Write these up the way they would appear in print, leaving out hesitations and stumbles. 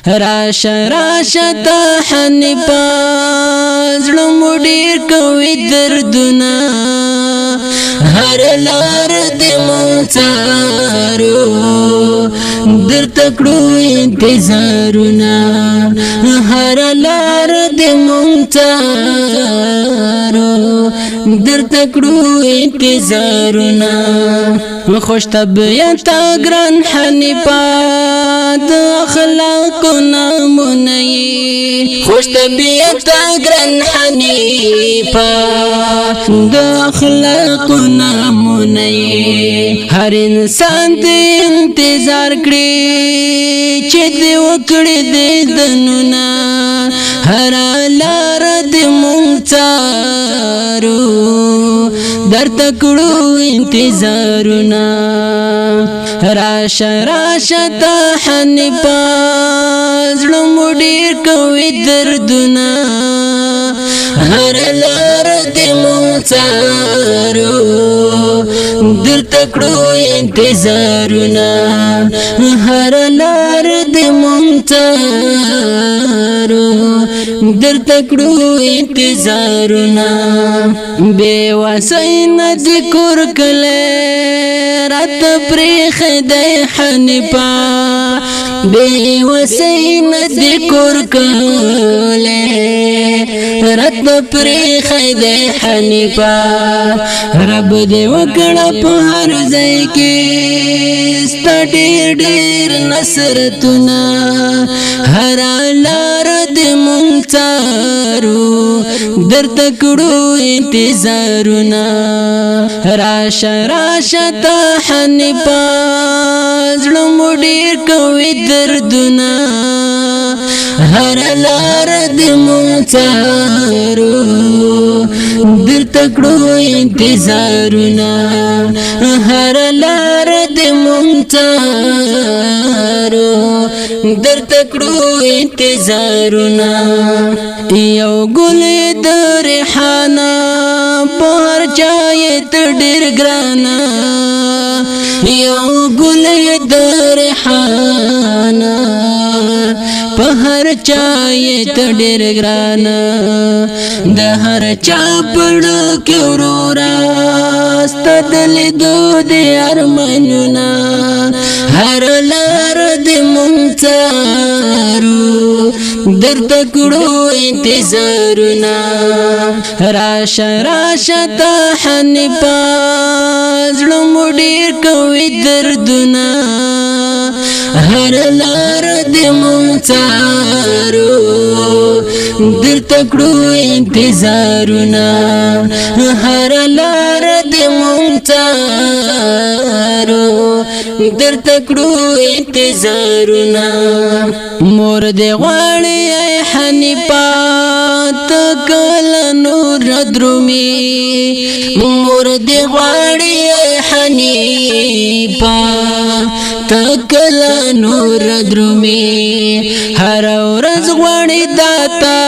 راشه راشه تا حنیفه زړه مو ډېر کوي دردونه هر لار دې مونږ څارو درته کړو انتظارونه هر لار دې مونږ څارو درته کړو انتظارونه خوش طبیعت ګران حنیفه د اخلاقو نمونه یې خوش طبیعت ګران حنیفه د اخلاقو نمونه یې هر انسان دې انتظار کړي چې دې وکړي دې دنونه هر لار دې مونږ څارو درته کړو انتظارونه راشه راشه تا حنیفه زړه مو ډېر کوي دردونه هر لار دې مونږ څارو درته کړو انتظارونه هر لار دې مونږ څارو درته کړو انتظارونه بے وسۍ نه دې کور کلی راته پرېښی حنیفه بے وسۍ نه دې کور کلی راته پرېښی حنیفه رب دې وکړه په هر ځای کې ستا ډېر ډېر نصرتونه هر لار دې مونږ څارو درته کړو انتظارونه راشه راشه تا حنیفه زړه مو ډېر کوي دردونه هر لار دې مونږ څارو درته کړو انتظارونه هر لار دې مونږ څارو درته کړو انتظارونه یو ګل د ریحانه پر چای ته ډېر ګرانه یو ګل د ریحانه په هر چای ته ډېر ګرانه د هر چا پړه کې ورورا ستا د لیدو د ارمانونه هر لار دې مونږ څارو درته کړو انتظارونه راشه راشه تا حنیفه زړه مو ډېر کوي دردونه هر لار دې مونږ څارو درته کړو انتظارونه هر لار دې مونږ څارو درته کړو انتظارونه مور دې غواړي ای حنیفه ته کله نور درومي مور دې غواړي ای حنیفه ته کله نور درومي هر ورځ غواړي داتا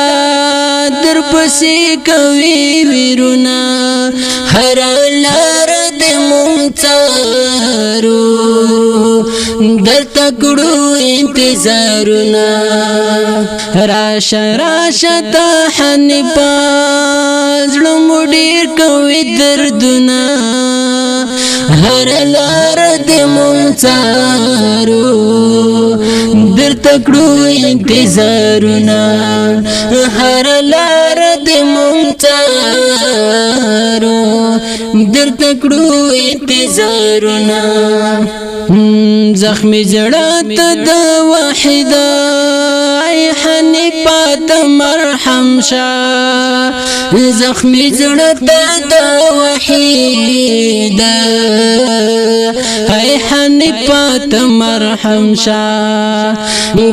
درپسې کوي ویرونه هر لار دې مونږ څارو درته کړو انتظارونه راشه راشه تا حنیفه زړه مو ډېر کوي دردونه هر لار دې مونږ څارو درته کړو انتظارونه هر لار دې مونږ څارو درته کړو انتظارونه زخمی زړه ته د وحیده ای حنیفه ته مرحم شه زخمی زړه ته د وحیده ای حنیفه ته مرحم شه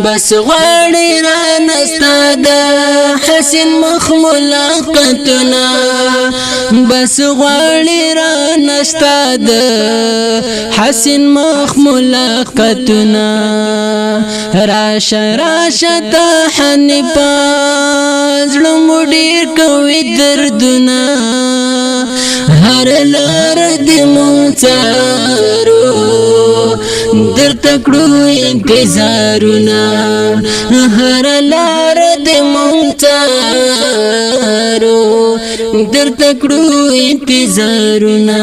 بس غواړي رانه ستا د حسین مخ ملاقاتونه بس غواړي رانه ستا د حسین مخ ملاقاتونه راشه راشه تا حنیفه زړه مو ډېر کوي دردونه هر لار دې مونږ څارو درته کړو انتظارونه هر لار دې مونږ څارو درته کړو انتظارونه